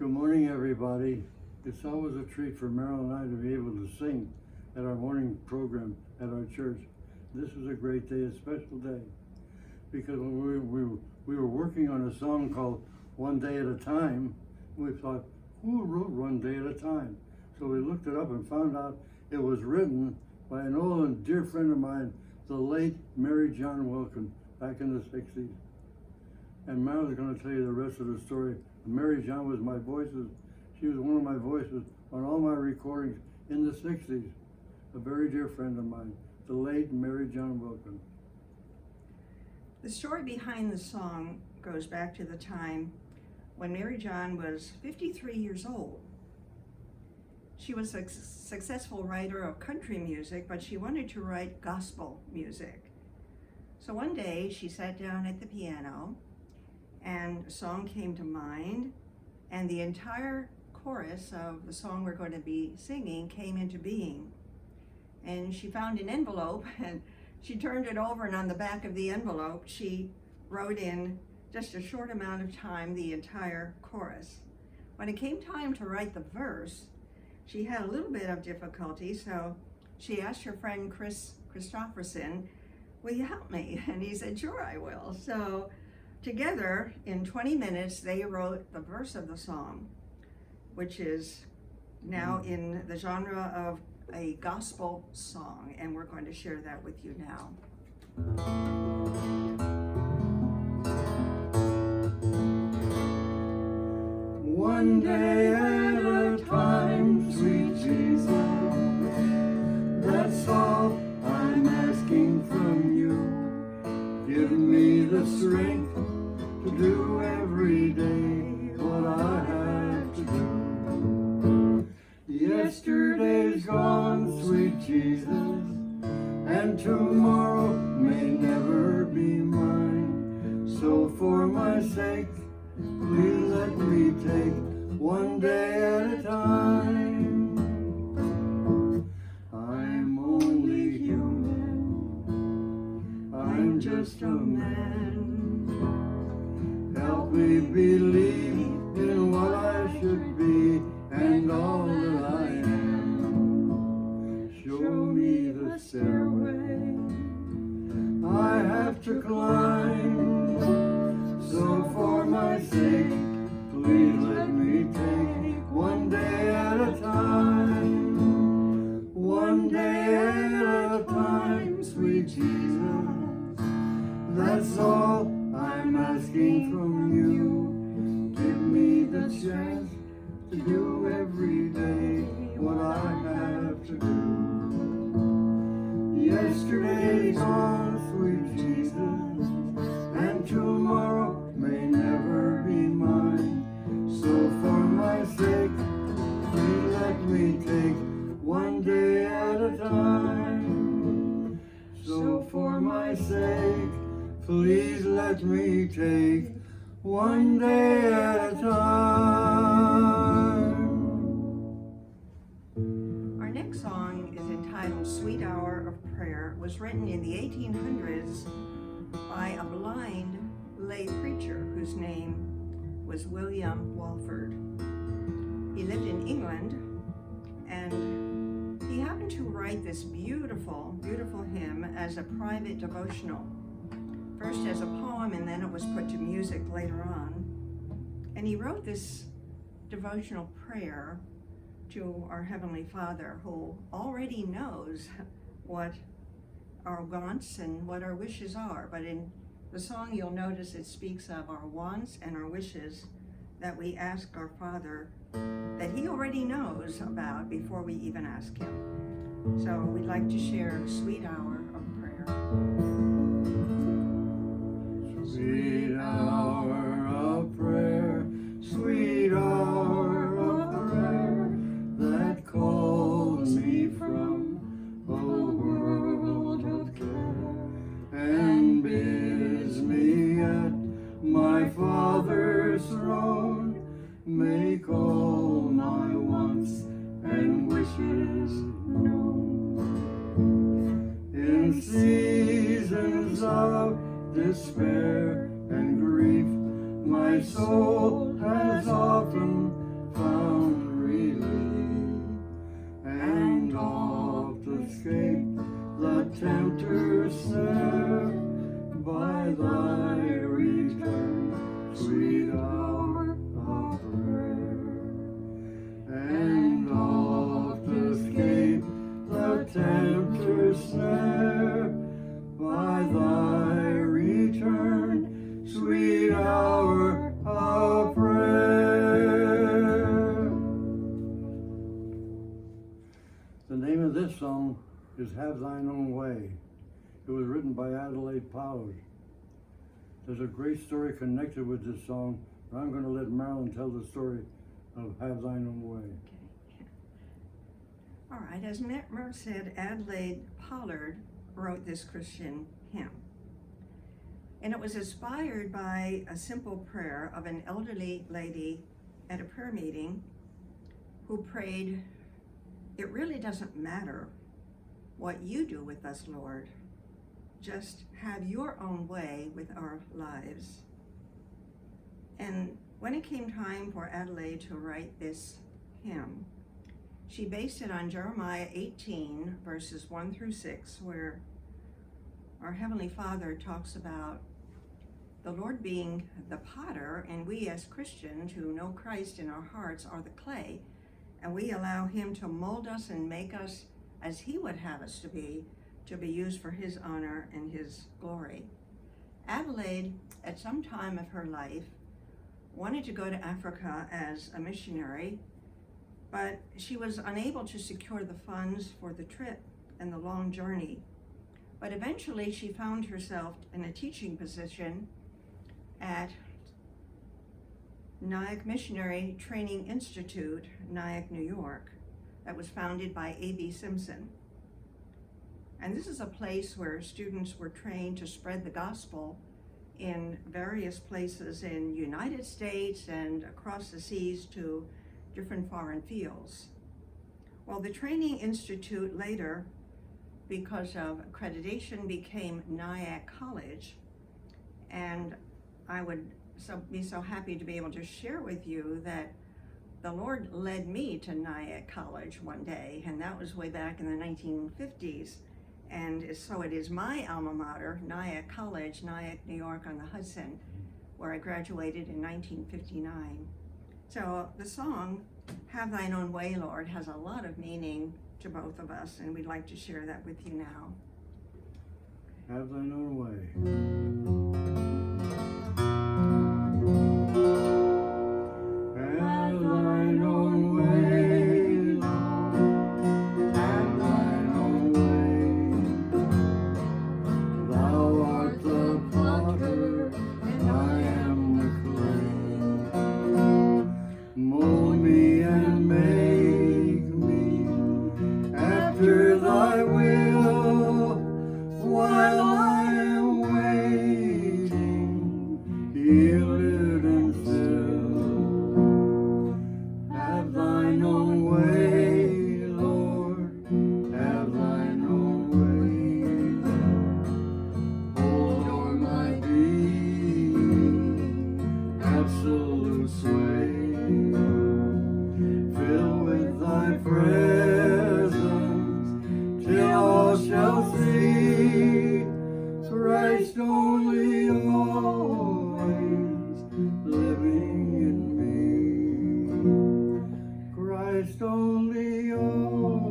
Good morning, everybody. It's always a treat for Marilyn and I to be able to sing at our morning program at our church. This is a great day, a special day, because when we were working on a song called One Day at a Time, we thought, who wrote One Day at a Time? So we looked it up and found out it was written by an old and dear friend of mine, the late Mary John Wilkin, back in the 60s. And Marilyn's going to tell you the rest of the story. Mary John was my voices. She was one of my voices on all my recordings in the 60s. A very dear friend of mine, the late Mary John Wilkin. The story behind the song goes back to the time when Mary John was 53 years old. She was a successful writer of country music, but she wanted to write gospel music. So one day she sat down at the piano and a song came to mind, and the entire chorus of the song we're going to be singing came into being. And she found an envelope and she turned it over, and on the back of the envelope she wrote in just a short amount of time the entire chorus. When it came time to write the verse, she had a little bit of difficulty, so she asked her friend Chris Christopherson, will you help me? And he said, sure, I will. So together, in 20 minutes, they wrote the verse of the song, which is now in the genre of a gospel song, and we're going to share that with you now. One day at a time, sweet Jesus, that's all I'm asking from you. Give me the strength to do every day what I have to do. Yesterday's gone, sweet Jesus, and tomorrow may never be mine. So for my sake, please let me take one day at a time. I'm only human, I'm just a man. Help me believe in what I should be and all that I am. Show me the stairway I have to climb. So for my sake, please let me take one day at a time. One day at a time, sweet Jesus, that's all I'm asking from you. Give me the chance to do every day what I have to do. Yesterday's gone, sweet Jesus, and tomorrow may never be mine. So for my sake, please let me take one day at a time. So for my sake, please let me take one day at a time. Our next song is entitled Sweet Hour of Prayer. It was written in the 1800s by a blind lay preacher whose name was William Walford. He lived in England, and he happened to write this beautiful, beautiful hymn as a private devotional. First as a poem, and then it was put to music later on. And he wrote this devotional prayer to our Heavenly Father, who already knows what our wants and what our wishes are. But in the song, you'll notice it speaks of our wants and our wishes that we ask our Father that He already knows about before we even ask Him. So we'd like to share Sweet Hour of Prayer. Sweet hour of prayer, sweet hour of prayer, that calls me from a world of care and bids me at my Father's throne make all my wants and wishes known. In seasons of despair and grief, my soul has often is Have Thine Own Way. It was written by Adelaide Pollard. There's a great story connected with this song, but I'm going to let Marilyn tell the story of Have Thine Own Way. Okay. All right, as Merv said, Adelaide Pollard wrote this Christian hymn. And it was inspired by a simple prayer of an elderly lady at a prayer meeting who prayed, "It really doesn't matter what you do with us, Lord. Just have your own way with our lives." And when it came time for Adelaide to write this hymn, she based it on Jeremiah 18, verses 1 through 6, where our Heavenly Father talks about the Lord being the potter, and we as Christians who know Christ in our hearts are the clay, and we allow Him to mold us and make us as He would have us to be used for His honor and His glory. Adelaide, at some time of her life, wanted to go to Africa as a missionary, but she was unable to secure the funds for the trip and the long journey. But eventually she found herself in a teaching position at Nyack Missionary Training Institute, Nyack, New York, that was founded by A.B. Simpson. And this is a place where students were trained to spread the gospel in various places in the United States and across the seas to different foreign fields. Well, the Training Institute later, because of accreditation, became Nyack College. And I would be so happy to be able to share with you that the Lord led me to Nyack College one day, and that was way back in the 1950s. And so it is my alma mater, Nyack College, Nyack, New York on the Hudson, where I graduated in 1959. So the song, Have Thine Own Way, Lord, has a lot of meaning to both of us, and we'd like to share that with you now. Have Thine Own Way. Have Thine Own way, Lord. Have Thine Own way. Thou art the potter, and I am the clay. Mold me and make me after Thy will, while I am waiting, yielded and still. Have Thine own way, Lord, have Thine own way. Hold on my being, absolute sway. Fill with Thy presence, till all shall see Christ only always living in me. Christ only always